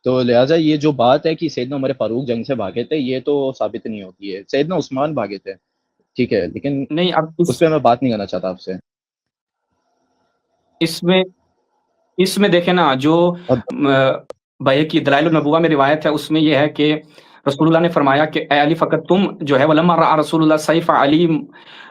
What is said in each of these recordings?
تو لہٰذا یہ جو بات ہے کہ سیدنا عمر فاروق جنگ سے بھاگے تھے، یہ تو ثابت نہیں ہوتی ہے. سیدنا عثمان بھاگے تھے، ٹھیک ہے، لیکن نہیں اب اس پہ میں بات نہیں کرنا چاہتا آپ سے. اس میں اس میں دیکھیں نا، جو اب بھائی کی دلائل النبوہ میں روایت ہے، اس میں یہ ہے کہ رسول اللہ نے فرمایا کہ اے علی فقط تم جو ہے ولما رأى رسول اللہ سیف علی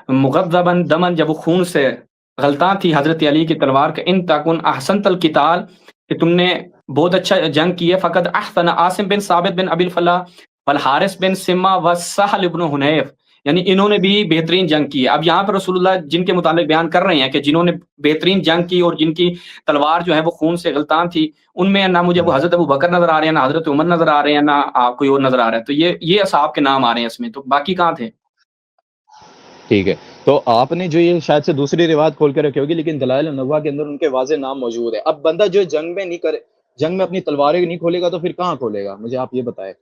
مغضبا دمن، جب وہ خون سے غلطاں تھی حضرت علی کی تلوار کا، ان تکن احسنت القتال، کہ تم نے بہت اچھا جنگ کی ہے، فقط احسن عاصم بن ثابت بن ابی الفلاح والحارث بن سما وسہل بن حنیف، یعنی انہوں نے بھی بہترین جنگ کی ہے. اب یہاں پہ رسول اللہ جن کے متعلق بیان کر رہے ہیں کہ جنہوں نے بہترین جنگ کی اور جن کی تلوار جو ہے وہ خون سے غلطان تھی، ان میں نہ مجھے حضرت ابو بکر نظر آ رہے ہیں، نہ حضرت عمر نظر آ رہے ہیں، نہ کوئی اور نظر آ رہا ہے. تو یہ اصحاب کے نام آ رہے ہیں اس میں، تو باقی کہاں تھے؟ ٹھیک ہے، تو آپ نے جو یہ شاید سے دوسری روایت کھول کے رکھی ہوگی، لیکن دلائل النبوہ کے اندر ان کے واضح نام موجود ہے. اب بندہ جو جنگ میں نہیں کرے، جنگ میں اپنی تلواریں نہیں کھولے گا تو پھر کہاں کھولے گا؟ مجھے آپ یہ بتائیں.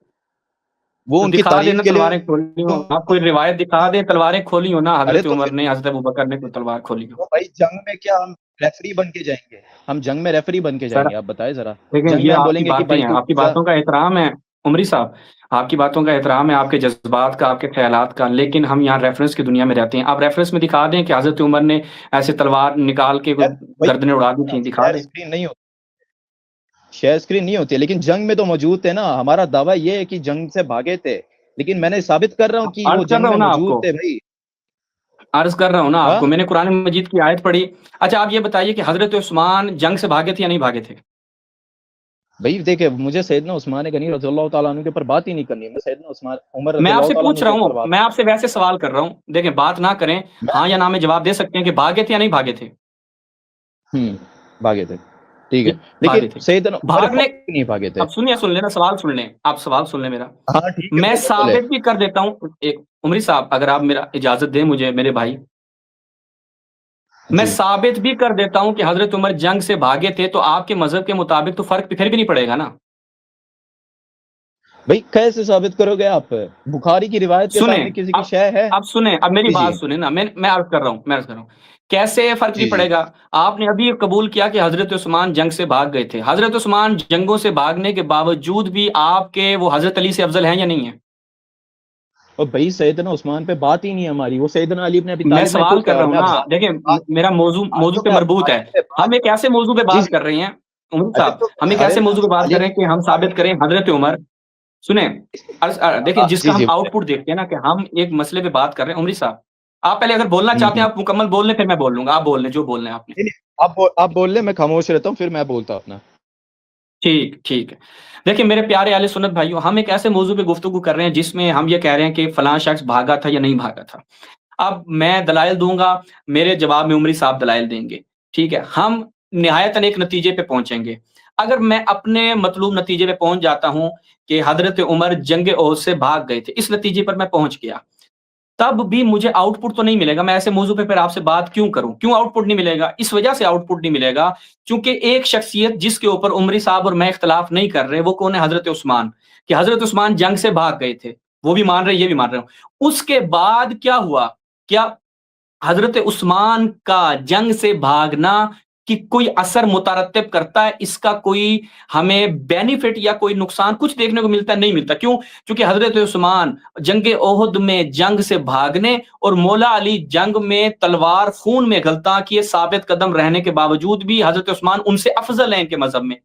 وہ تو ان کی دکھا تعریف دینا کے تلواریں لیے کھولی ہو، آپ کوئی روایت دکھا دیں تلواریں کھولی ہو نا، ارے حضرت تو عمر پھر نے، حضرت ابو بکر نے کوئی تلوار کھولی ہو. وہ بھائی جنگ میں کیا ہم ریفری بن کے جائیں گے؟ ہم جنگ میں ریفری بن کے سر جائیں گے؟ آپ بتائیں ذرا. لیکن جنگ یہ میں ہم آپ کی بولیں گے کہ باتیں بھائی ہیں، تو آپ کی جا. باتوں کا احترام ہے عمری صاحب، آپ کی باتوں کا احترام ہے، آپ کے جذبات کا، آپ کے خیالات کا، لیکن ہم یہاں ریفرنس کی دنیا میں رہتے ہیں. آپ ریفرنس میں دکھا دیں کہ حضرت عمر نے ایسے تلوار نکال کے بھائی گردنیں اڑا دی تھیں، دکھا شیئر دیں. اسکرین نہیں ہوتی، شیئر اسکرین نہیں ہوتی، لیکن جنگ میں تو موجود تھے نا. ہمارا دعویٰ یہ ہے کہ جنگ سے بھاگے تھے، لیکن میں نے ثابت کر رہا ہوں کہ وہ عرض کر جنگ رہا میں ہوں نا آپ موجود کو، تھے بھائی. عرض کر رہا ہوں نا آپ ہاں کو، میں نے قرآن مجید کی آیت پڑھی. اچھا آپ یہ بتائیے کہ حضرت عثمان جنگ سے بھاگے تھے یا نہیں بھاگے تھے؟ بھائی دیکھیں، مجھے سیدنا عثمان غنی رضی اللہ تعالیٰ عنہ کے اوپر بات ہی نہیں کرنی ہے. میں سیدنا عثمان عمر میں رضی آپ اللہ سے تعالیٰ پوچھ عنہ رہا کے اوپر ہوں، بات. میں آپ سے ویسے سوال کر رہا ہوں، دیکھیں بات نہ کریں، ہاں یا نہ میں جواب دے سکتے ہیں کہ بھاگے تھے یا نہیں بھاگے تھے. بھاگے تھے، ٹھیک ہے، ٹھیک، لیکن بھاگے تھے. سیدنا عمر بھاگنے، فاروق نہیں بھاگے تھے. اب سنیے، سن لینا، سوال سن لیں آپ، سوال سن لیں میرا. ہاں ٹھیک ہے، میں بولے بولے. ثابت بھی کر دیتا ہوں، ایک عمری صاحب اگر آپ میرا اجازت دیں مجھے میرے بھائی، میں جی ثابت بھی کر دیتا ہوں کہ حضرت عمر جنگ سے بھاگے تھے، تو آپ کے مذہب کے مطابق تو فرق پھر بھی نہیں پڑے گا نا. بھائی کیسے ثابت کرو گے آپ؟ بخاری کی روایت کے سنیں سامنے کسی کی اب شے ہے؟ اب سنیں، اب میری جی جی بات سنیں نا، میں عرض کر رہا ہوں، کیسے فرق جی نہیں جی. پڑے گا. آپ نے ابھی قبول کیا کہ حضرت عثمان جنگ سے بھاگ گئے تھے. حضرت عثمان جنگوں سے بھاگنے کے باوجود بھی آپ کے وہ حضرت علی سے افضل ہیں یا نہیں ہیں؟ اور بھائی سیدنا عثمان پہ بات ہی نہیں ہے ہماری، وہ سیدنا علی ابن ابی میں طالب نے سوال خود کر کہا. رہا اور ہوں میں نا، افضل دیکھیں بات میرا موضوع تو پہ میں مربوط ہے. افضالیت پہ ہم بات. ایک ایسے موضوع پہ جی بات جی. کر رہے ہیں عمر ارے صاحب، تو ہم ایک ارے ایسے موضوع پہ بات کر افضالیت رہیں کہ ہم بات. ثابت کریں حضرت عمر. سنیں، دیکھیں جس جی کا ہم جی آؤٹ پٹ دیکھتے ہیں نا کہ ہم ایک مسئلے پہ بات کر رہے ہیں. عمری صاحب آپ پہلے اگر بولنا چاہتے ہیں آپ مکمل بول لیں، پھر میں بول لوں گا. آپ بول لیں جو بولنا ہے آپ نے. آپ بول لیں، میں خاموش رہتا ہوں، پھر میں بولتا ہوں اپنا. ٹھیک ہے. دیکھیں میرے پیارے اہل سنت بھائیو، ہم ایک ایسے موضوع پہ گفتگو کر رہے ہیں جس میں ہم یہ کہہ رہے ہیں کہ فلاں شخص بھاگا تھا یا نہیں بھاگا تھا. اب میں دلائل دوں گا، میرے جواب میں عمری صاحب دلائل دیں گے. ٹھیک ہے، ہم نہایتاً ایک نتیجے پہ پہنچیں گے. اگر میں اپنے مطلوب نتیجے پہ پہنچ جاتا ہوں کہ حضرت عمر جنگ احد سے بھاگ گئے تھے، اس نتیجے پر میں پہنچ گیا، تب بھی مجھے آؤٹ پٹ تو نہیں ملے گا. میں ایسے موضوع پہ پھر آپ سے بات کیوں کروں؟ کیوں آؤٹ پٹ نہیں ملے گا؟ اس وجہ سے آؤٹ پٹ نہیں ملے گا چونکہ ایک شخصیت جس کے اوپر عمری صاحب اور میں اختلاف نہیں کر رہے، وہ کون ہے؟ حضرت عثمان. کہ حضرت عثمان جنگ سے بھاگ گئے تھے، وہ بھی مان رہے، یہ بھی مان رہے ہوں. اس کے بعد کیا ہوا؟ کیا حضرت عثمان کا جنگ سے بھاگنا کہ کوئی اثر مترتب کرتا ہے؟ اس کا کوئی ہمیں بینیفٹ یا کوئی نقصان کچھ دیکھنے کو ملتا ہے؟ نہیں ملتا. کیوں؟ کیونکہ حضرت عثمان جنگ احد میں جنگ سے بھاگنے اور مولا علی جنگ میں تلوار خون میں غلطاں کیے ثابت قدم رہنے کے باوجود بھی حضرت عثمان ان سے افضل ہیں ان کے مذہب میں.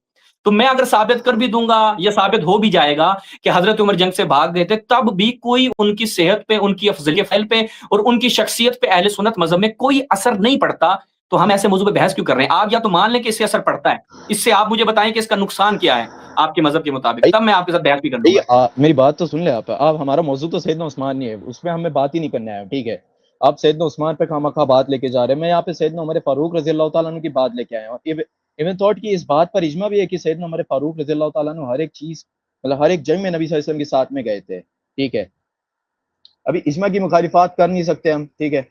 تو میں اگر ثابت کر بھی دوں گا یا ثابت ہو بھی جائے گا کہ حضرت عمر جنگ سے بھاگ گئے تھے، تب بھی کوئی ان کی صحت پہ، ان کی افضلیت فعل پہ اور ان کی شخصیت پہ اہل سنت مذہب میں کوئی اثر نہیں پڑتا. تو ہم ایسے موضوع پہ بحث کیوں کر رہے ہیں؟ آپ یا تو مان لیں کہ اس سے اثر پڑتا ہے، اس سے آپ مجھے بتائیں کہ اس کا نقصان کیا ہے آپ کے مذہب کے مطابق، تب میں آپ کے ساتھ بحث بھی کر لوں گا. میری بات تو سن لیں آپ. ہمارا موضوع تو سیدنا عثمان نہیں ہے، اس پہ ہمیں بات ہی نہیں کرنا ہے، ٹھیک ہے. آپ سیدنا عثمان پہ خواہ بات لے کے جا رہے ہیں. میں یہاں پہ سیدنا عمر فاروق رضی اللہ تعالیٰ عنہ کی بات لے کے آیا ہوں. ایون تھاٹ کی اس بات پر اجماع بھی ہے کہ سیدنا عمر فاروق رضی اللہ تعالیٰ عنہ ہر ایک چیز، مطلب ہر ایک جنگ میں نبی صلی اللہ علیہ وسلم کے ساتھ میں گئے تھے، ٹھیک ہے. ابھی اجماع کی مخالفات کر نہیں سکتے ہم، ٹھیک ہے.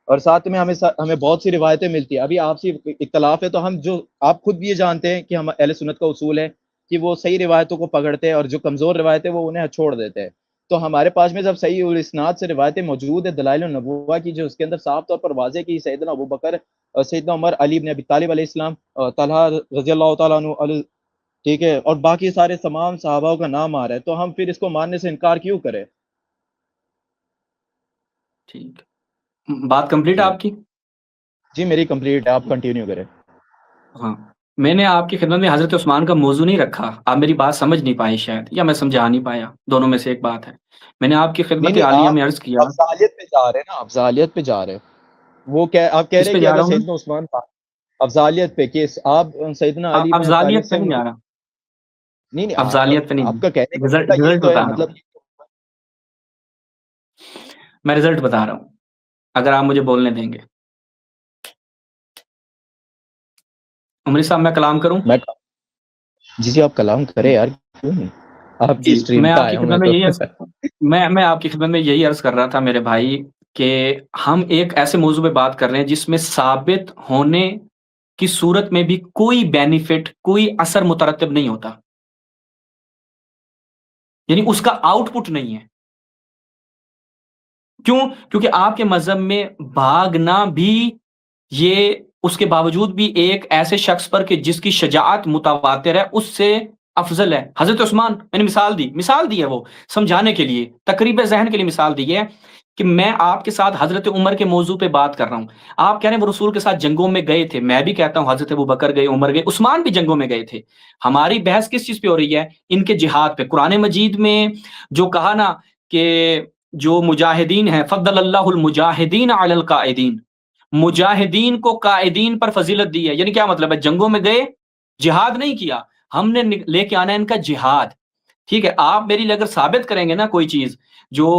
اور ساتھ میں ہمیں بہت سی روایتیں ملتی ہیں. ابھی آپ سے اختلاف ہے تو ہم جو آپ خود بھی یہ جانتے ہیں کہ ہم اہل سنت کا اصول ہے کہ وہ صحیح روایتوں کو پکڑتے ہیں اور جو کمزور روایتیں وہ انہیں چھوڑ دیتے ہیں. تو ہمارے پاس میں جب صحیح اور اسناد سے روایتیں موجود ہیں دلائل النبوہ کی، جو اس کے اندر صاف طور پر واضح کی سیدنا ابو بکر، سیدنا عمر، علی بن ابی طالب علیہ السلام، طلحہ رضی اللہ تعالیٰ عنہ، ٹھیک ہے، اور باقی سارے تمام صحابہ کا نام آ رہا ہے، تو ہم پھر اس کو ماننے سے انکار کیوں کریں؟ ٹھیک ہے، بات کمپلیٹ ہے جی آپ کی؟ جی میری کمپلیٹ ہے، آپ کنٹینیو کریں۔ ہاں، میں نے آپ کی خدمت میں حضرت عثمان کا موضوع نہیں رکھا، آپ میری بات سمجھ نہیں پائے شاید، یا میں سمجھا نہیں پایا، دونوں میں سے ایک بات ہے۔ میں نے آپ کی نہیں خدمت نہیں، عالیہ آپ میں عرض کیا، افضالیت پہ جا رہے ہیں نا، افضالیت پہ جا رہے ہیں۔ وہ آپ کہہ رہے کس ہیں پہ کہ جا اگر رہا ہوں سیدنا عثمان افضالیت پہ، کہ آپ سیدنا میں؟ علی بن ابی طالب افضالیت پہ سے نہیں جا رہا، نہیں نہیں، افضالیت پہ آپ نہیں، کا کہنے کا رزلٹ طریقہ یہی رزلٹ تو ہے، بتا رہا ہوں، مطلب میں رزلٹ بتا رہا ہوں، اگر آپ مجھے بولنے دیں گے۔ عمری صاحب میں کلام کروں؟ میں جی جی آپ کلام کرے یار، کیوں نہیں، آپ کی جی، اسٹریم میں پہ آپ کی آیا ہوں خدمت میں میں تو۔ یہی عرض میں آپ کی خدمت میں یہی عرض کر رہا تھا میرے بھائی، کہ ہم ایک ایسے موضوع پہ بات کر رہے ہیں جس میں ثابت ہونے کی صورت میں بھی کوئی بینیفٹ، کوئی اثر مترتب نہیں ہوتا، یعنی اس کا آؤٹ پٹ نہیں ہے۔ کیوں؟ کیونکہ آپ کے مذہب میں بھاگنا بھی، یہ اس کے باوجود بھی ایک ایسے شخص پر کہ جس کی شجاعت متواتر ہے اس سے افضل ہے۔ حضرت عثمان، میں نے مثال دی ہے، وہ سمجھانے کے لیے، تقریب ذہن کے لیے مثال دی ہے، کہ میں آپ کے ساتھ حضرت عمر کے موضوع پہ بات کر رہا ہوں، آپ کہہ رہے ہیں وہ رسول کے ساتھ جنگوں میں گئے تھے، میں بھی کہتا ہوں حضرت ابو بکر گئے، عمر گئے، عثمان بھی جنگوں میں گئے تھے۔ ہماری بحث کس چیز پہ ہو رہی ہے؟ ان کے جہاد پہ۔ قرآن مجید میں جو کہا نا کہ جو مجاہدین ہیں، فضل اللہ المجاہدین علی القاعدین، مجاہدین کو قائدین پر فضیلت دی ہے، یعنی کیا مطلب ہے؟ جنگوں میں گئے، جہاد نہیں کیا، ہم نے لے کے آنا ہے ان کا جہاد۔ ٹھیک ہے، آپ میری لیے اگر ثابت کریں گے نا کوئی چیز جو،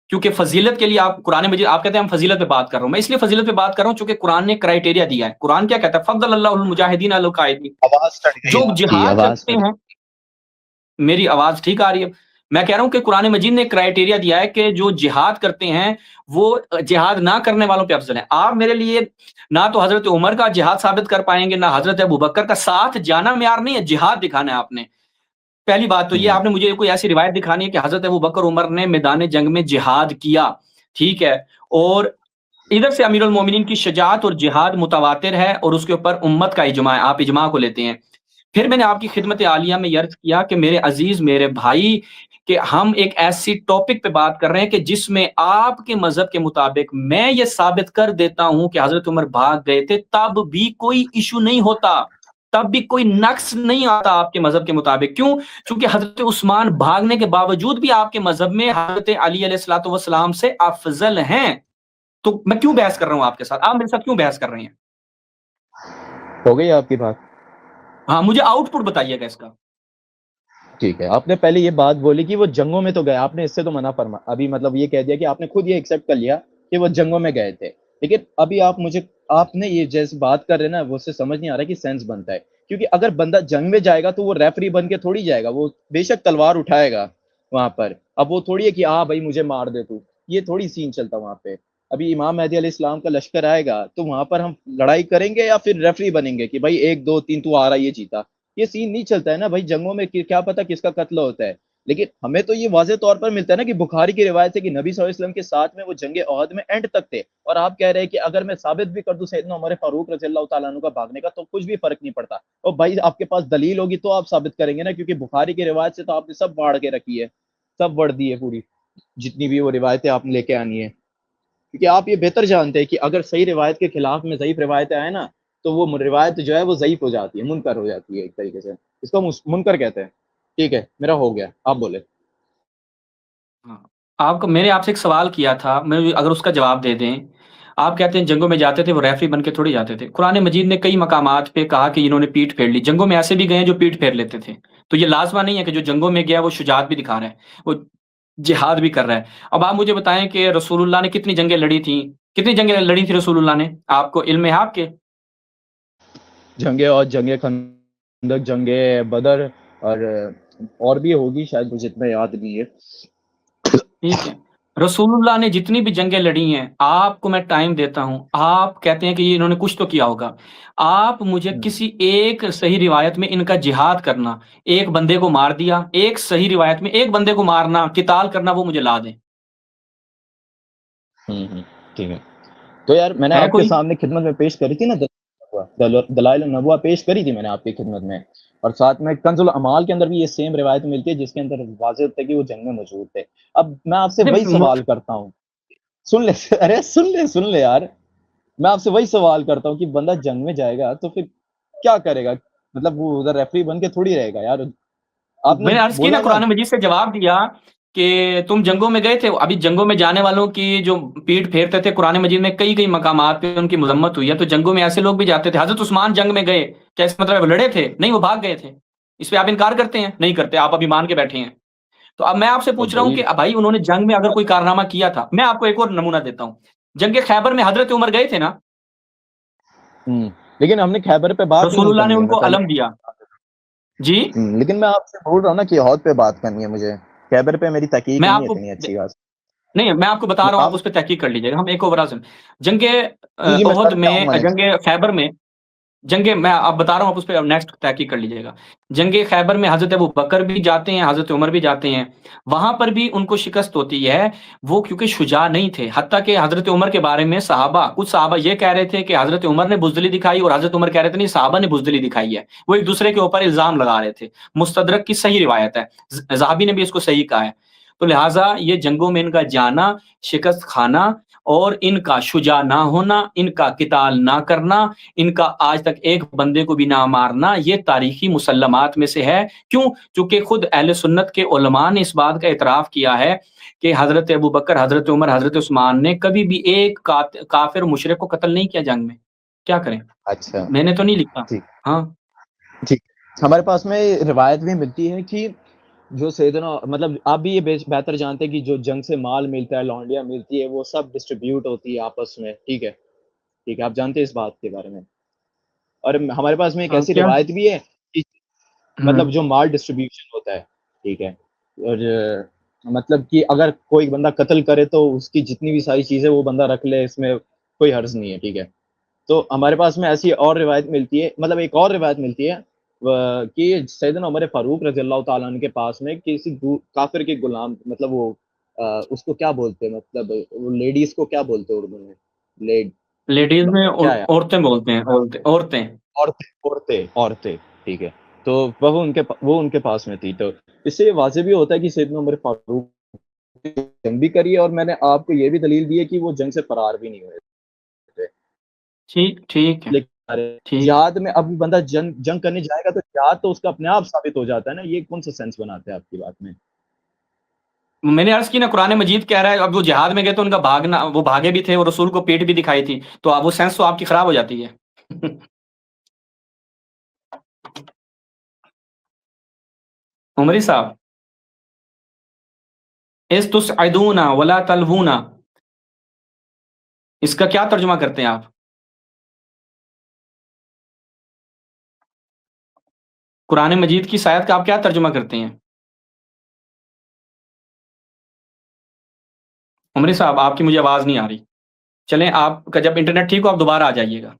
کیونکہ فضیلت کے لیے آپ قرآن مجید، آپ کہتے ہیں ہم فضیلت پہ بات کر رہا ہوں، میں اس لیے فضیلت پہ بات کر رہا ہوں چونکہ قرآن نے کرائٹیریا دیا ہے۔ قرآن کیا کہتا ہے؟ فضل اللہ المجاہدین علی القاعدین، آواز کٹ گئی جو آپ کی، جہاد آواز کرتے کٹ ہیں۔ میری آواز ٹھیک آ رہی ہے؟ میں کہہ رہا ہوں کہ قرآن مجید نے کرائٹیریا دیا ہے کہ جو جہاد کرتے ہیں وہ جہاد نہ کرنے والوں پہ افضل ہے۔ آپ میرے لیے نہ تو حضرت عمر کا جہاد ثابت کر پائیں گے، نہ حضرت ابوبکر کا۔ ساتھ جانا معیار نہیں ہے، جہاد دکھانا ہے آپ نے۔ پہلی بات تو یہ، ہوں آپ نے مجھے کوئی ایسی روایت دکھانی ہے کہ حضرت ابوبکر عمر نے میدان جنگ میں جہاد کیا، ٹھیک ہے، اور ادھر سے امیر المومنین کی شجاعت اور جہاد متواتر ہے اور اس کے اوپر امت کا اجماع ہے، آپ اجماع کو لیتے ہیں۔ پھر میں نے آپ کی خدمت عالیہ میں یہ عرض کیا کہ میرے عزیز، میرے بھائی، کہ ہم ایک ایسی ٹاپک پہ بات کر رہے ہیں کہ جس میں آپ کے مذہب کے مطابق میں یہ ثابت کر دیتا ہوں کہ حضرت عمر بھاگ گئے تھے، تب بھی کوئی ایشو نہیں ہوتا، تب بھی کوئی نقص نہیں آتا آپ کے مذہب کے مطابق۔ کیوں؟ چونکہ حضرت عثمان بھاگنے کے باوجود بھی آپ کے مذہب میں حضرت علی علیہ الصلوۃ والسلام سے افضل ہیں۔ تو میں کیوں بحث کر رہا ہوں آپ کے ساتھ؟ آپ میرے ساتھ کیوں بحث کر رہے ہیں؟ ہو گئی آپ کی بات؟ ہاں، مجھے آؤٹ پٹ بتائیے گا اس کا۔ ٹھیک ہے، آپ نے پہلے یہ بات بولی کہ وہ جنگوں میں تو گئے، آپ نے اس سے تو منع فرما، ابھی مطلب یہ کہہ دیا کہ آپ نے خود یہ ایکسیپٹ کر لیا کہ وہ جنگوں میں گئے تھے، لیکن ابھی آپ نے یہ جیسے بات کر رہے ہیں نا، وہ سے سمجھ نہیں آ رہا کہ سینس بنتا ہے، کیونکہ اگر بندہ جنگ میں جائے گا تو وہ ریفری بن کے تھوڑی جائے گا، وہ بے شک تلوار اٹھائے گا وہاں پر، اب وہ تھوڑی ہے کہ بھائی مجھے مار دے تو، یہ تھوڑی سین چلتا وہاں پہ۔ ابھی امام مہدی علیہ السلام کا لشکر آئے گا تو وہاں پر ہم لڑائی کریں گے یا پھر ریفری بنیں گے کہ بھائی 1 2 3 تو آ رہا، یہ جیتا؟ یہ سین نہیں چلتا ہے نا بھائی، جنگوں میں کیا پتا کس کا قتل ہوتا ہے۔ لیکن ہمیں تو یہ واضح طور پر ملتا ہے نا کہ بخاری کی روایت ہے کہ نبی صلی اللہ علیہ وسلم کے ساتھ میں وہ جنگ عہد میں اینڈ تک تھے، اور آپ کہہ رہے ہیں کہ اگر میں ثابت بھی کر دوں سیدنا عمر فاروق رضی اللہ تعالیٰ عنہ کا بھاگنے کا تو کچھ بھی فرق نہیں پڑتا۔ اور بھائی آپ کے پاس دلیل ہوگی تو آپ ثابت کریں گے نا، کیونکہ بخاری کی روایت سے تو آپ نے سب باڑھ کے رکھی ہے، سب وڑ دی ہے پوری، جتنی بھی وہ روایتیں آپ نے لے کے آنی ہے، کیونکہ آپ یہ بہتر جانتے ہیں کہ اگر صحیح روایت کے خلاف میں ضعیف روایتیں آئے نا تو وہ روایت جو ہے وہ ضعیف ہو جاتی ہے، منکر ہو جاتی ہے ایک طریقے سے، اس کو منکر کہتے ہیں۔ ٹھیک ہے، میرا ہو گیا، آپ بولے۔ ہاں، میں نے آپ سے ایک سوال کیا تھا، میں اگر اس کا جواب دے دیں۔ آپ کہتے ہیں جنگوں میں جاتے تھے وہ ریفری بن کے تھوڑی جاتے تھے۔ قرآن مجید نے کئی مقامات پہ کہا کہ انہوں نے پیٹ پھیر لی، جنگوں میں ایسے بھی گئے ہیں جو پیٹ پھیر لیتے تھے، تو یہ لازمہ نہیں ہے کہ جو جنگوں میں گیا وہ شجاعت بھی دکھا رہا ہے، وہ جہاد بھی کر رہا ہے۔ اب آپ مجھے بتائیں کہ رسول اللہ نے کتنی جنگیں لڑی تھیں، کتنی جنگیں لڑی تھی رسول اللہ نے؟ آپ کو علم ہے آپ کے؟ جنگیں، اور جنگ خندق، جنگ بدر، اور بھی ہوگی شاید، مجھے اتنا یاد نہیں ہے۔ ٹھیک ہے، رسول اللہ نے جتنی بھی جنگیں لڑی ہیں، آپ کو میں ٹائم دیتا ہوں، آپ کہتے ہیں کہ انہوں نے کچھ تو کیا ہوگا، آپ مجھے کسی ایک صحیح روایت میں ان کا جہاد کرنا، ایک بندے کو مار دیا، ایک صحیح روایت میں ایک بندے کو مارنا، قتال کرنا، وہ مجھے لا دیں۔ ٹھیک ہے، تو یار میں نے ہے آپ کے کوئی؟ سامنے خدمت میں پیش کری تھی نا دلائل النبوہ پیش کری تھی میں نے آپ کی خدمت میں، اور ساتھ میں کنز الاعمال کے اندر بھی یہ سیم روایت ملتی ہے جس کے اندر واضح ہوتا ہے کہ وہ جنگ میں موجود تھے۔ اب میں آپ سے وہی سوال کرتا ہوں، سن لے ارے سن لے یار، میں آپ سے وہی سوال کرتا ہوں کہ بندہ جنگ میں جائے گا تو پھر کیا کرے گا؟ مطلب وہ ادھر ریفری بن کے تھوڑی رہے گا یار۔ آپ نے میں نے عرض کی نا، بولا نا، قرآن مجید سے جواب دیا کہ تم جنگوں میں گئے تھے، ابھی جنگوں میں جانے والوں کی جو پیٹ پھیرتے تھے، قرآن مجید میں کئی مقامات پہ ان کی مذمت ہوئی ہے، تو جنگوں میں ایسے لوگ بھی جاتے تھے۔ حضرت عثمان جنگ میں گئے، کیا اس مطلب لڑے تھے؟ نہیں، وہ بھاگ گئے تھے۔ اس پہ آپ انکار کرتے ہیں؟ نہیں کرتے، آپ ابھی مان کے بیٹھے ہیں۔ تو اب میں آپ سے تو پوچھ رہا ہوں بھائی کہ بھائی انہوں نے جنگ میں اگر کوئی کارنامہ کیا تھا، میں آپ کو ایک اور نمونہ دیتا ہوں، جنگ خیبر میں حضرت عمر گئے تھے نا، لیکن ہم نے خیبر پہ بات ہی رسول نہیں اللہ نے کرنی ہے، ان میں کو پہلے علم دیا جی۔ لیکن میں آپ سے بول رہا ہوں نا کہ عہد پہ بات کرنی ہے مجھے، خیبر پہ میری تحقیق میں نہیں آپ ہے کو اتنی اچھی خاص۔ نہیں، میں آپ کو بتا رہا ہوں، آپ آپ اس پہ تحقیق کر لیجیے گا۔ ہم ایک اوور جنگ جی میں احد کرتا میں، ہوں میں جنگ خیبر میں، میں آپ بتا رہا ہوں، آپ اس پہ نیکسٹ تحقیق کر لیجیے گا۔ جنگ خیبر میں حضرت ابو بکر بھی جاتے ہیں، حضرت عمر بھی جاتے ہیں، وہاں پر بھی ان کو شکست ہوتی ہے، وہ کیونکہ شجاع نہیں تھے۔ حتیٰ کہ حضرت عمر کے بارے میں کچھ صحابہ یہ کہہ رہے تھے کہ حضرت عمر نے بزدلی دکھائی، اور حضرت عمر کہہ رہے تھے نہیں، صحابہ نے بزدلی دکھائی ہے، وہ ایک دوسرے کے اوپر الزام لگا رہے تھے۔ مستدرک کی صحیح روایت ہے، ذہبی نے بھی اس کو صحیح کہا ہے۔ تو لہٰذا یہ جنگوں میں ان کا جانا، شکست کھانا، اور ان کا شجاع نہ ہونا، ان کا قتال نہ کرنا، ان کا آج تک ایک بندے کو بھی نہ مارنا، یہ تاریخی مسلمات میں سے ہے۔ کیوں؟ چونکہ خود اہل سنت کے علماء نے اس بات کا اعتراف کیا ہے کہ حضرت ابو بکر، حضرت عمر، حضرت عثمان نے کبھی بھی ایک کافر مشرک کو قتل نہیں کیا جنگ میں۔ کیا کریں؟ اچھا میں نے تو نہیں لکھا۔ ٹھیک ہاں ٹھیک، ہمارے پاس میں روایت بھی ملتی ہے کہ جو سیدنا، مطلب آپ بھی یہ بہتر جانتے ہیں کہ جو جنگ سے مال ملتا ہے، لونڈیاں ملتی ہے، وہ سب ڈسٹریبیوٹ ہوتی ہے آپس میں، ٹھیک ہے؟ ٹھیک ہے، آپ جانتے ہیں اس بات کے بارے میں؟ اور ہمارے پاس میں ایک ہاں، ایسی کیا؟ روایت بھی ہے کہ ہوں مطلب جو مال ڈسٹریبیوشن ہوتا ہے، ٹھیک ہے، اور مطلب کہ اگر کوئی بندہ قتل کرے تو اس کی جتنی بھی ساری چیزیں وہ بندہ رکھ لے، اس میں کوئی حرج نہیں ہے، ٹھیک ہے؟ تو ہمارے پاس میں ایسی اور روایت ملتی ہے، مطلب ایک اور روایت ملتی ہے کہ سیدنا عمر فاروق رضی اللہ تعالیٰ عنہ کے پاس میں کسی کافر کے غلام، مطلب وہ اس کو کیا بولتے ہیں، مطلب وہ لیڈیز کو کیا بولتے ہیں اردو میں؟ لیڈ لیڈیز میں کیا ہے؟ عورتیں بولتے ہیں، عورتیں۔ عورتیں، ٹھیک ہے، تو وہ ان کے پاس میں تھی، تو اس سے یہ واضح بھی ہوتا ہے کہ سیدنا عمر فاروق نے جنگ بھی کری ہے، اور میں نے آپ کو یہ بھی دلیل دی ہے کہ وہ جنگ سے فرار بھی نہیں ہوئے تھے، ٹھیک ہے، لیکن ٹھیک ہے۔ جہاد میں اب بندہ جنگ کرنے جائے گا تو جہاد تو اس کا اپنے آپ ثابت ہو جاتا ہے نا، یہ کون سا سینس بناتے ہیں آپ کی بات میں؟ میں نے عرض کی نا، قرآن مجید کہہ رہا ہے اب وہ جہاد میں گئے تو ان کا بھاگنا، وہ بھاگے بھی تھے اور رسول کو پیٹ بھی دکھائی تھی، تو اب وہ سینس تو آپ کی خراب ہو جاتی ہے۔ عمری صاحب، اس تسعدون ولا تلوون، اس کا کیا ترجمہ کرتے ہیں آپ؟ قرآن مجید کی آیت کا آپ کیا ترجمہ کرتے ہیں؟ عمری صاحب، آپ کی مجھے آواز نہیں آ رہی۔ چلیں، آپ کا جب انٹرنیٹ ٹھیک ہو آپ دوبارہ آ جائیے گا۔